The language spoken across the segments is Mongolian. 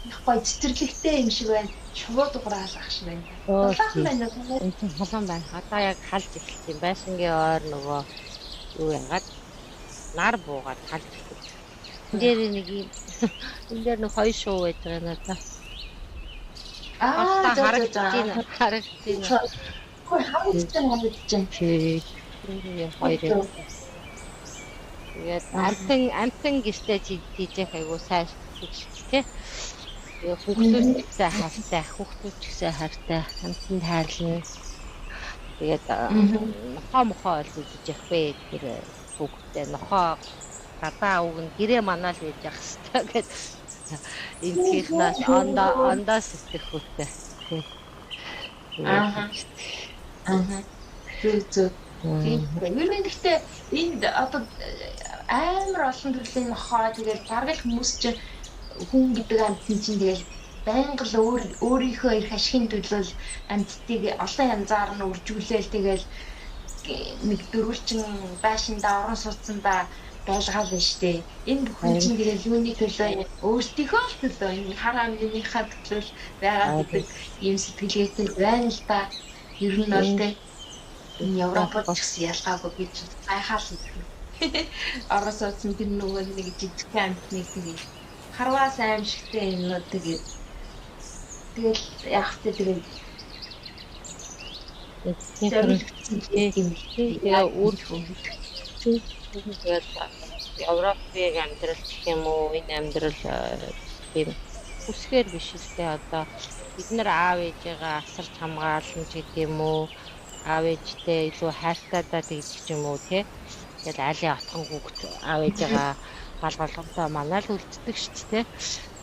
их гоё цэцэрлэгтэй юм шиг байна. Шувуу дуграал ах шиг байна. Өө Дулаахан тий. байна уу? Энд чинь холон байна. Одоо яг халж эхэлж юм. Байшингийн ойр нөгөө юу яагаад нар буугаад халж эхэлж. Энд дээр нэг юм энэ дээр нэг хоёр шуу байж байгаа надаа. Аа Хоолтой за за харагдаж за. байна. Харагдаж байна. Хой харагдаж Тий. Энэ хоёр юм. байна. Тэгээд амтан гистэй тийжэх айгу сайн шүү дээ. Тэгээ хүүхдүүд ч гэсэн хайртай, хүүхдүүд ч гэсэн хайртай, амтанд хайрлана. Тэгээд нохоо мохоо ойл үзэж явах бэ. Тэр хүүхдээ нохоо гадаа үг нь гэрээ манаа л байж явах хэрэгтэй гэд энтхийнхнаас ондоо сэтгэх хүүтэй. Аа. Зүг. Тийм. Ер нь гэхдээ энд одоо амар олон төрлийн нохоо тэгээд бараг л хүмүүс чинь хүн гэдэг амьтан чинь тэгээд байнга л өөрийнхөө эрх ашигын төлөө амьтдыг олон янзаар нь үржүүлээл тэгээд нэг дөрвөлчин байшиндаа орон сууцсандаа байлгаал нь штэ. Энэ бүхэн чинь тэгээд юуны төлөө өөртөөхөө төлөө энэ хар амныхаа төлөө байгаа гэдэг ийм сэтгэлгээтэй байна л да. Ер нь бол тэ энэ Европод ч гэсэн ялгаагүй гэж гайхаална. Орон сууцсан тэр нөгөө нэг жижиг амьтныг тэгээд харваас аимшигтэй юм уу тэгээд яг тэ тэгээд тэгээ үр тэгээд Европын амьдрал гэх юм уу энэ амьдрал тийм үсгээр биш үстэй одоо бид нар аав ээжээгээ асарч хамгаална ч гэдэг юм уу аав ээжтэй илүү хайртайдаа тэгж ч юм уу тий тэгэл айлын отхон хүүхд аав ээжээгээ галгалгантаа манай л үлддэг шүү дээ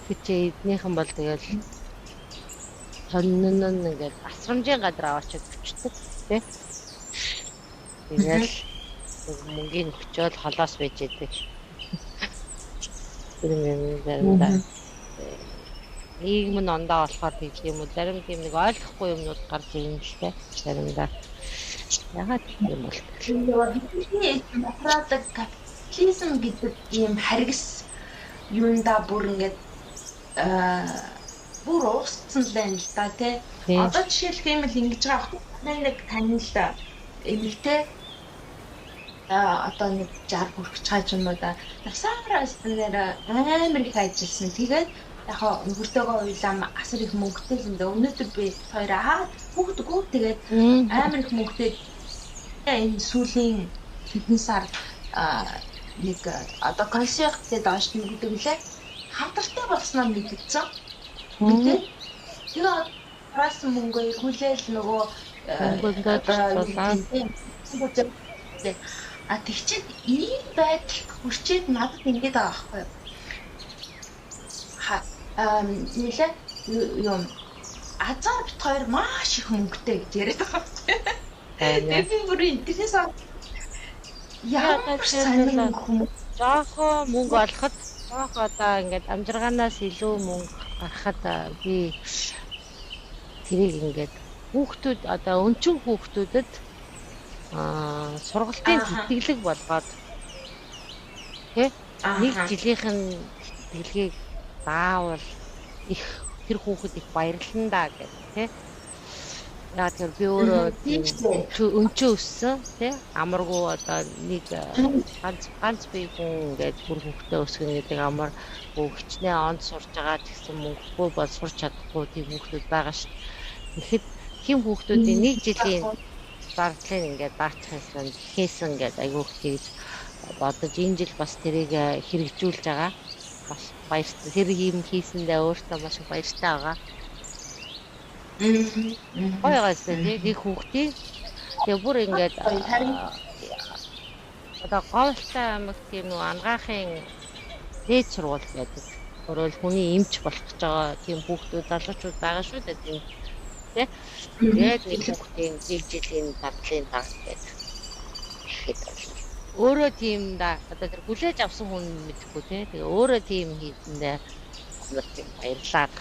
тий чи эднийхэн бол тэгэл сонин ингээд асрамжийн гадар аваачаад өчтдөг тий тэгэл мөнгөний өчөөл холоос байж идэг энэ заримдаа нийгэм нь ондоо болохоор тийм юм уу зарим тийм нэг ойлгохгүй юмнууд гарч ирнэ л дээ заримдаа ягаад юм бол материалын капитализм гэдэг ийм харгас юунда бүр ингээд бүр уусцсан л байна л да тий. Одоо жишээлх юм л ингэж байгаа хэрэг нэг танил эмэгтэй одоо нэг 60 хүрэх чааж юм уу да. Насаараас нэр амар их ажилласан. Тэгээд яг өнгөртөөгөө уйлаа асар их мөнгөтэй л энэ өнөөдөр би хоёр хүүхдгүү тэгээд амар их мөнгөтэй энэ сүүлийн хэдэн сар нэг одоо концерттэй доош гэдэг үлээ хамтартай болсноо мэдгэцэн. Тэгээд бас мөнгө хүлээл нөгөө тэгчээд ийм байдал хүрчээд надад ингэж байгаа байхгүй юу? Нэлээ юм азар бит хоёр маш их мөнгөтэй гэж яриад байгаа юм. Тэгээд би бүр интернээс яагаад сонирхол хүмүүс жоохоо мөнгө олоход жоох одоо ингээд амжиргаанаас илүү мөнгө гарахад би тэрийг ингээд хүүхдүүд одоо өнчин хүүхдүүдэд сургалтын тэтгэлэг болгоод тий нэг жилийнхэн тэтгэлгийг заавал их тэр хүүхэд их баярлана да гэх тий яг тэр би өөрөө өнчөө өссөн тий амаргүй одоо нэг ганц бие хүн ингээд бүр хүүхдээ өсгөн гэдэг амар хичнээн онд сурж байгаа гэсэн мөнгөгүй бол сурч чадахгүй тийм хүүхдүүд байгаа шүү. Тэгэхэд тийм хүүхдүүдийн нэг жилийн зардлыг ингээд даачхсан хийсэн гэдэг айгүй их тэгж бодож энэ жил бас тэрийг хэрэгжүүлж байгаа. Бас баяртай. Тэр юм хийсэндээ өөртөө маш их баяртай байгаа. Хоёроос нэг хүүхдийн тэгээ бүр ингээд одоо Говьтай аймаг тийм нэг ангаахын дээд сургууль байдаг. Өөрөөр хүний эмч болох гэж байгаа тийм хүүхдүүд залуучууд байгаа шүү дээ тийм. Тэгээд нэг хүүхдийн нэг жилийн зардлын тагс байдаг. Өөрөө тийм да одоо тэр хүлээж авсан хүн мэдхгүй тий. Тэгээ өөрөө тийм хийсэндээ баярлаад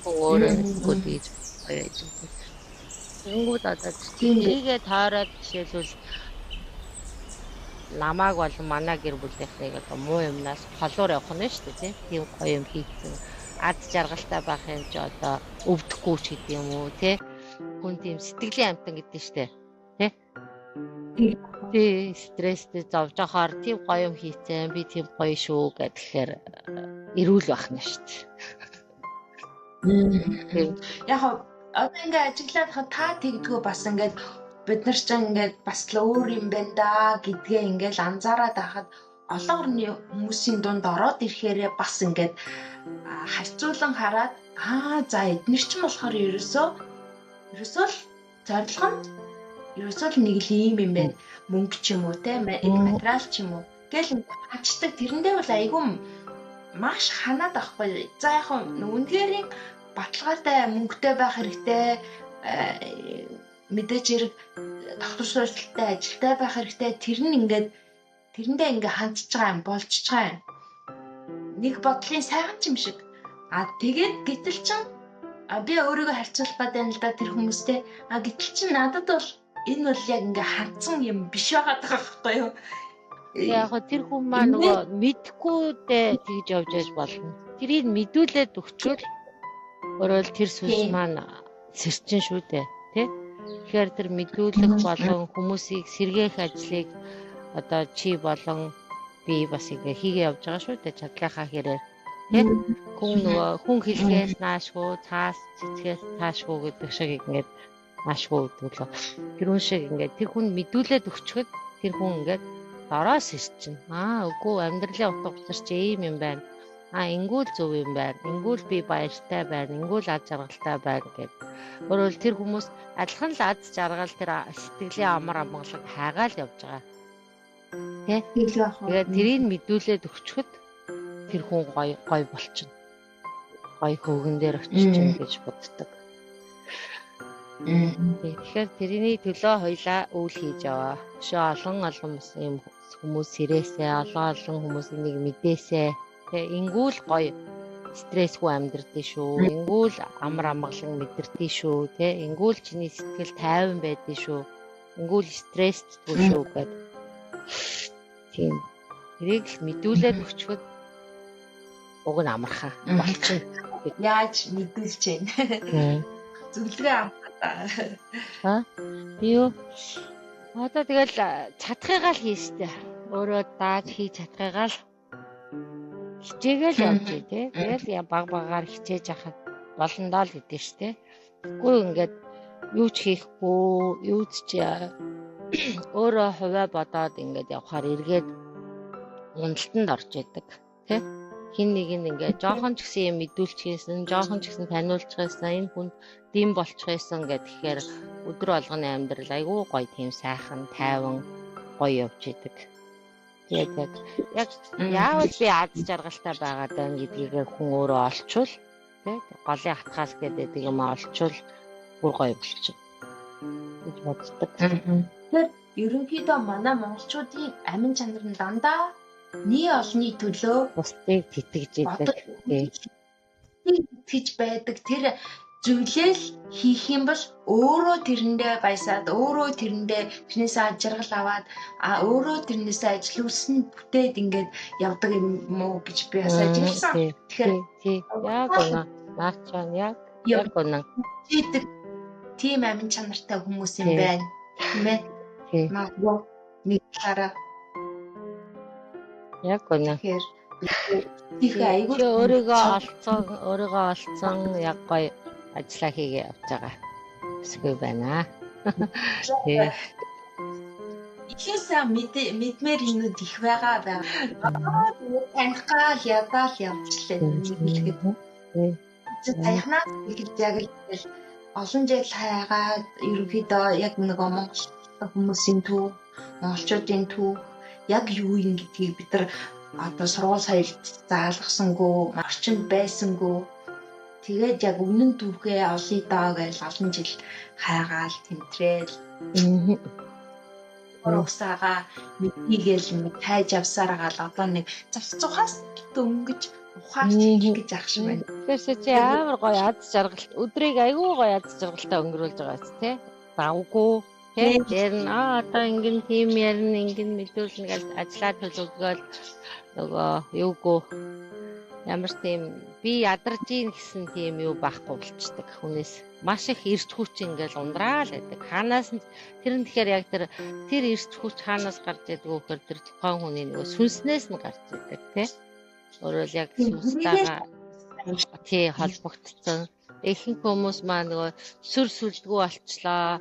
өөрөө гүдэж баяж. Тэнгүүд одоо тийгээ таарад жишээлбэл намааг бол манай гэр бүлийнхнийг одоо муу юмнаас холуур явах нь шүү дээ тий. Тийм гоё юм хийсэн. аз жаргалтай байх юм чи одоо өвдөхгүй ч гэдэг юм уу тий. Хүн тийм сэтгэлийн амтан гэдэг нь штэ. Тий. Тий, стресстэй зовж ахаар тийм гоё юм хийцэн би тийм гоё шүү гэхээр эрүүл байх нь штэ. Яг одоо ингээ ажиглаад хаа та тэгдгүү бас ингээд бид нар ч ингээд бас л өөр юм байна да гэдгээ ингээл анзаараад байхад олон орны хүмүүсийн дунд ороод ирэхээрээ бас ингээд харьцуулан хараад за эднэр ч болохоор ерөөсөө л зорилго нь ерөөсөө л нэг л юм байна. Мөнгө ч юм уу те материал ч юм уу гэл хачдаг тэрэндээ бол айгүй маш ханаад байхгүй. За яг үнэхээр баталгаатай мөнгөтэй байх хэрэгтэй мэдээж хэрэг доктор сурталтай ажилтай байх хэрэгтэй. Тэр нь ингээд тэрэндээ ингээ хандж байгаа юм болж байгаа юм. Нэг бодлын сайхан ч юм шиг. Тэгээд гэтэл чин би өөрийгөө харьцуулах байна л да тэр хүмүүстэй. Гэтэл чин надад бол энэ бол яг ингээ хандсан юм биш байгаа байхгүй юу? Яг тэр хүн маань нөгөө мэдхгүйдээ тэгж явж яж болно. Тэрийг мэдүүлээд өгчвөл өөрөөр тэр сүнс маань сэрчин шүү дээ, тий? Тэгэхээр тэр мэдүүлэх болон хүмүүсийг сэргээх ажлыг одоо чи болон би бас ингээ хийгээ явж байгаа шүү дээ чадлынхаа хэрээр. Тий? Хүн хэлхээс наашгүй, цаас цэцгээс таашгүй гэдэг шиг ингээд наашгүй гэдэг л. Тэр хүн шиг ингээд тэр хүн мэдүүлээд өгчөхөд тэр хүн ингээд дороос ирчин. Үгүй амьдралын утга учир чи ийм юм байна. Ингүүл зөв юм байна. Ингүүл би баяртай байна. Ингүүл аз жаргалтай байна гэд. Өөрөөр тэр хүмүүс адилхан л аз жаргал тэр сэтгэлийн амар амгалаг хайгаал явж байгаа. Тэ? Тэгээд тэрийг мэдүүлээд өгчөхөд тэр хүн гой болчихно. Гой хөөгөн дээр очиж гэж боддог. Тэгэхээр тэрний төлөө хоёлаа үйл хийж яваа. Олон хүмүүс ирээсээ, олон хүмүүс энийг мэдээсээ. Ингүүл гоё стрессгүй амьдрдээ шүү. Ингүүл амар амгалан мэдэрдээ шүү. Ингүүл чиний сэтгэл тайван байдээ шүү. Ингүүл стрессдгүй шүү гэд. Тийм. Тэрийг мэдүүлээд өгчөхөд уг нь амархаа болчихно. Яаж мэдүүлж байна? Зөвлөгөө авах. Юу? Одоо тэгэл чадхыгаа л хийстэй. Өөрөө дааж хийж чадхыгаа л хичээгээл явж тий. Тэгэл багаар хичээж яхад болондоо л гэдэг штэ. Тэггүй ингээд юу ч хийхгүй, юу ч өөрөө хуваа бодоод ингээд явхаар эргээд уналтанд орж идэг тий. Хин нэг нь ингээд жоохон ч гэсэн юм мэдүүлчихсэн, жоохон ч гэсэн таниулчихсан, энэ хүн дэм болчихсан гэхээр өдөр болгоны амьдрал айгүй гоё тийм сайхан, тайван гоё явж идэг. Тэгээд яг яавал би аз жаргалтай байгаад байна гэдгийг хүн өөрөө олчвол тий голын хатгаас гэдэг юм олчвол бүр гоё болчих. гэж боддог. Тэгэхээр ерөнхийдөө манай монголчуудын амин чанар нь дандаа нийт олонний төлөө бусдыг тэтгэж идэг. Тэтгэж байдаг. Тэр зүйлээ л хийх юм бол өөрөө тэрэндээ баясаад, өөрөө тэрэндээ тэрнээсээ аж аргал аваад, өөрөө тэрнээсээ ажил үйлсэн бүтээд ингээд явдаг юм уу гэж би бас ажигласан. Тэгэхээр яг үнэ. Наачаан яг үнэ. Тийм амин чанартай хүмүүс юм байна. Тийм ээ. Магадгүй нэг хараа. Яг үнэ. Тэгэхээр айгүй өөрийгөө олцсон яг гоё ажиллаа хийгээ явж байгаа. Эсвэл байна. Ихээсээ мэдмээр юмуд их байгаа. Танихгаал ядаал явчихлаа. Танихнаас ихэж яг л олон жил хайгаад ерөнхийдөө яг нэг монгол хүмүүсийн төв, монголчуудын төв яг юу юм гэдгийг бид нар одоо сургууль соёлд заалгасангүй, орчинд байсангүй. Тэгээд яг өмнө нь түүхээ олъё даа гэж олон жил хайгаал тэмтрээл. Урагсаага мэдгийгээл хайж авсараагаа л одоо нэг завцухаас дөнгөж ухаарч хийх гэж ах шиг байна. Тэгэхээр чи амар гоё аз жаргалт өдрийг айгүй гоё аз жаргалтай өнгөрүүлж байгаа ч тий. Давгүй тий. Тэр нь одоо ингэн тийм ярина, ингэн мэдүүлнэ гэж ажиллаад төлөвлөгөөл нөгөө юугүй Ямар тийм би ядарч ийн гэсэн тийм юу байхгүй болчдөг хүнээс. Маш их эрт хүч ингээл ундраал байдаг. Хаанаас нь тэр нь тэгэхээр яг тэр эрт хүч хаанаас гарч идэг вэ гэхээр тэр тухайн хүний нөгөө сүнснээс нь гарч идэг тий. Өөрөөр яг сүнстайгаа тий холбогдсон. Ихэнх хүмүүс маа нөгөө сүр сүлдгүү болчлоо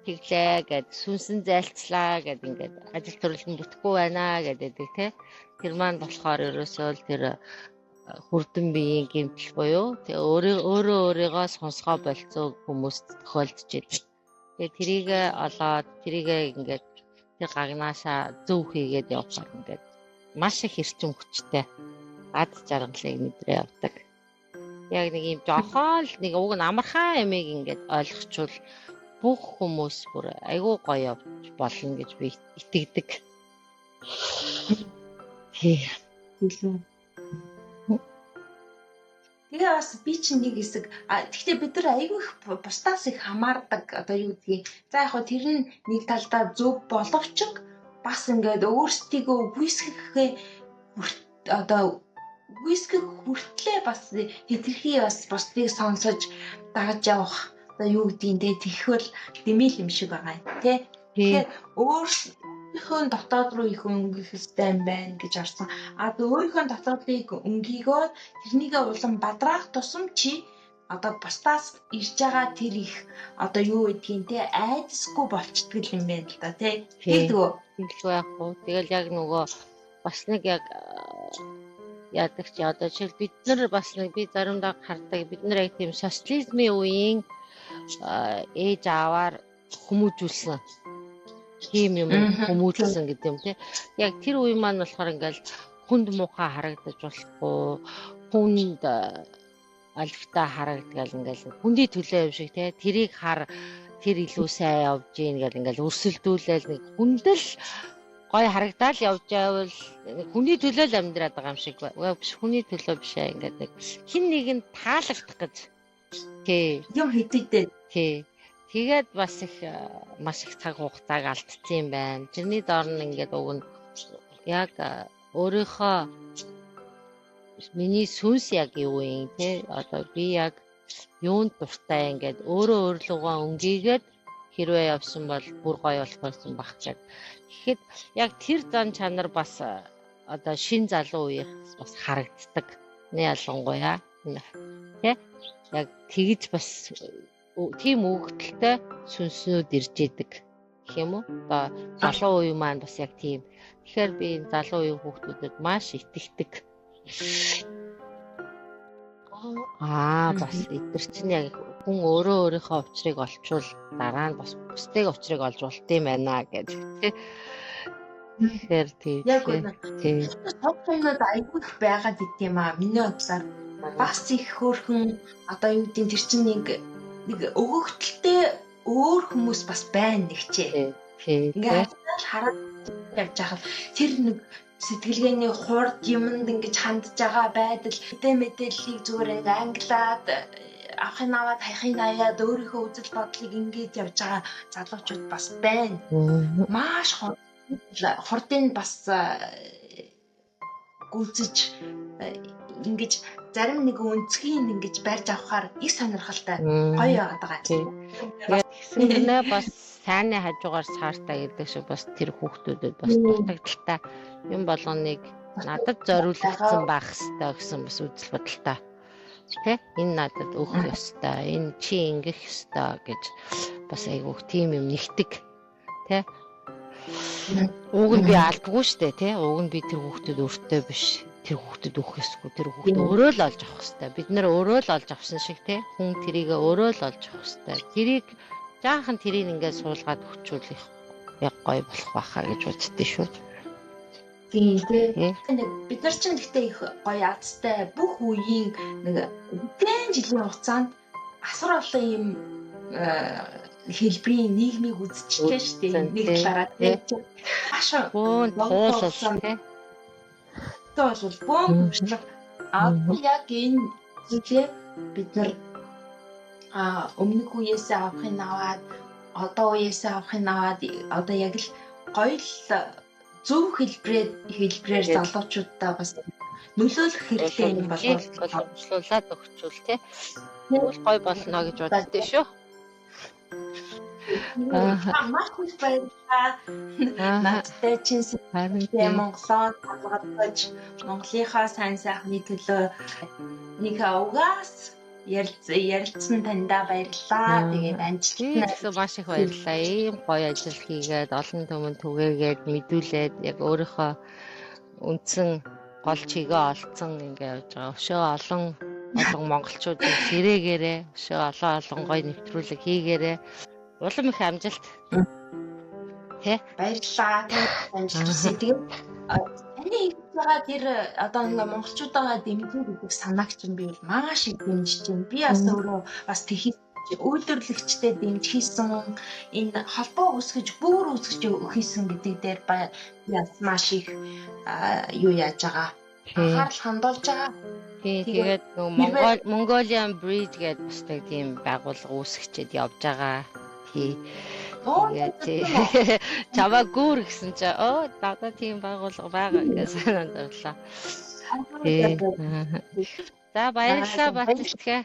тэглээ гэд сүнсэн зайлцлаа гэд ингээд ажил төрөлд бүтэхгүй байна гэдэг тий. Тэр маань болохоор ерөөсөө л тэр хүрдэн биеийн гэмтэл буюу тэгээ өөрийгөө сонсгоо болцоо хүмүүст тохиолдож идэг. Тэгээ тэрийг олоод тэрийг ингээд тэр гагнаашаа зөв хийгээд явахаар ингээд маш их эрчим хүчтэй ад жаргалыг мэдрээ явдаг. Яг нэг юм жохоо л нэг уг нь амархан ямиг ингээд ойлгочвол бүх хүмүүс бүр айгүй гоё явж болно гэж би итгэдэг. Тэгээ бас би чинь нэг хэсэг гэхдээ бид нар айгүй их бусдаас их хамаардаг одоо юу гэдгийг. За яг хөө тэр нь нэг талдаа зөв боловч бас ингээд өөрсдийгөө үгүйсгэхээ одоо үгүйсгэх хүртлээ бас хэтэрхий бас бусдыг сонсож дагаж явах одоо юу гэдгийг те тэгхвэл дэмэл юм шиг байгаа юм те. Тэгэхээр өөрийнхөө дотоод руу их өнгөх хэрэгтэй юм байна гэж орсон. Өөрийнхөө дотоодыг өнгийгөө тэрнийгээ улам бадраах тусам чи одоо бусдаас ирж байгаа тэр их одоо юу гэдгийг те айдасгүй болчдөг юм байна л да те. Тэгдэггүй. Тэгдэггүй яг уу. Тэгэл яг нөгөө бас нэг яг яадаг чи одоо жишээл бид нар бас нэг би заримдаа хардаг бид нар яг тийм социализмын үеийн ээж аваар хүмүүжүүлсэн тийм юм хүмүүжүүлсэн гэдэг юм тий. Яг тэр үе маань болохоор ингээл хүнд муухай харагдаж болохгүй хүнд алфта харагдgal ингээл хүндий төлөө юм шиг тий. Тэрийг хар тэр илүү сайн явж гин гэл ингээл өрсөлдүүлээл нэг хүндэл гой харагдаал явж байвал хүний төлөө л амьдраад байгаа юм шиг биш хүний төлөө биш аа ингээд хин нэг нь таалагдах гэж тий юм хэдийдээ тий тэгээд бас их маш их цаг хугацааг алдсан юм байна. Тэрний доор нь ингээд уг нь яг өөрийнхөө миний сүнс яг юу юм тий одоо би яг юунд дуртай ингээд өөрлөгөө өнгийгээд хэрвээ явсан бол бүр гоё болох байсан баг гэж. Тэгэхэд яг тэр зан чанар бас одоо шин залуу үеих бас харагддаг. Нэ ялангуяа тий яг тэгж бас тийм өгдөлтэй сүнснүүд ирж идэг гэх юм уу? Одоо залуу үе маань бас яг тийм. Тэгэхээр би энэ залуу үеийн хүүхдүүдэд маш итгэдэг. Бас эдгээр чинь яг хүн өөрийнхөө учрыг олчвол дараа нь бас бусдыг учрыг олж болт юм байна гэж. Тэгэхээр яг тийм. Топчнод айгүй их байгаад идэм аа. Миний бодлоор бас их хөөрхөн одоо юу гэдэг тэр чинь нэг өгөгдөлтэй өөр хүмүүс бас байна нэгчээ. Ингээд хараад явж байгаа тэр нэг сэтгэлгээний хурд юмд ингэж хандж байгаа байдал мэдээллийг зүгээр англиад авахын аваад хайхын аяад өөрийнхөө үзэл бодлыг ингэж явж байгаа залуучууд бас байна. Маш хурдын бас гүцэж ингэж зарим нэг өнцгийг ингэж барьж авахаар их сонирхолтой гоё яваад байгаа. Тэгснээр бас сайнны хажуугаар саартай гэдэг шиг бас тэр хүүхдүүдэд бас дутагдaltaй юм болгоныг надад зориулагдсан байх хэрэгтэй гэсэн бас үзэл бодолтой. Тэ энэ надад өгөх ёстой, энэ чи ингэх ёстой гэж бас айгүйх тийм юм нэгтэг. Тэ уг нь би алдгүй штэ тэ уг нь би тэр хүүхдэд өөртөө биш тэр хүүхдэд өгөх ёсгүй тэр хүүхд өөрөө л олж авах ёстой. Бид нэр өөрөө л олж авсан шиг тэ хүн тэрийг өөрөө л олж авах ёстой. Тэрийг жаахан тэрийг ингээд суулгаад өгчүүлэх яг гоё болох байхаа гэж боддөө шүү. Тийм тийм. Бид нар ч гэхдээ их гоё азтай бүх үеийн нэг хэдэн жилийн хугацаанд асар олон юм хэлбэрийн нийгмийг үзчихлээ шүү дээ. Нэг талаараа тийм. Ашаа туулсан тийм. Тоол бом хүчлэг яг энэ зүйлээ бид нар өмнөх үеэсээ авахын аваад одоо үеэсээ авахын аваад одоо яг л гоё л зөв хэлбэрээр залуучуудаа бас нөлөөлөх хэрэгтэй юм болов. Боловсруулаад өгчүүл тий. Тэгвэл гоё болно гэж боддөө шүү. Маш их баярлалаа. Надтай чинь Монголоор талгаж Монголынхаа сайн сайхны төлөө нэг угаас ярилцсан таньда баярлалаа. Тэгээд амжилт маш их баярлалаа. Ийм гоё ажил хийгээд олон түмэнд түгээгээд мэдүүлээд яг өөрийнхөө үндсэн гол чигээ олцсон ингээ явж байгаа. Өшөө олон монголчуудын сэрээгээрээ өшөө олон гоё нэвтрүүлэг хийгээрээ улам их амжилт. Тэ? Баярлалаа. Амжилт хүсье. Тэгээд таны хийж байгаа тэр одоо ингээ монголчуудаа дэмжих гэдэг санаагч юм би бол маш их дэмжиж байна. Би бас өөрөө бас тэхий үйлдвэрлэгчтэй дэмжихсэн энэ холбоо үүсгэж хийсэн гэдэг дээр бас маш их юу яаж байгаа. Анхаарал хандуулж байгаа. Тэгээд Mongolian Breed гэдэг бас нэг тийм байгууллага үүсгэчихэд явж байгаа. Чамаа гүүр гэсэн чи надад тийм байгууллага байгаа гэж санаад орлоо. За баярлалаа Батэлтгэ.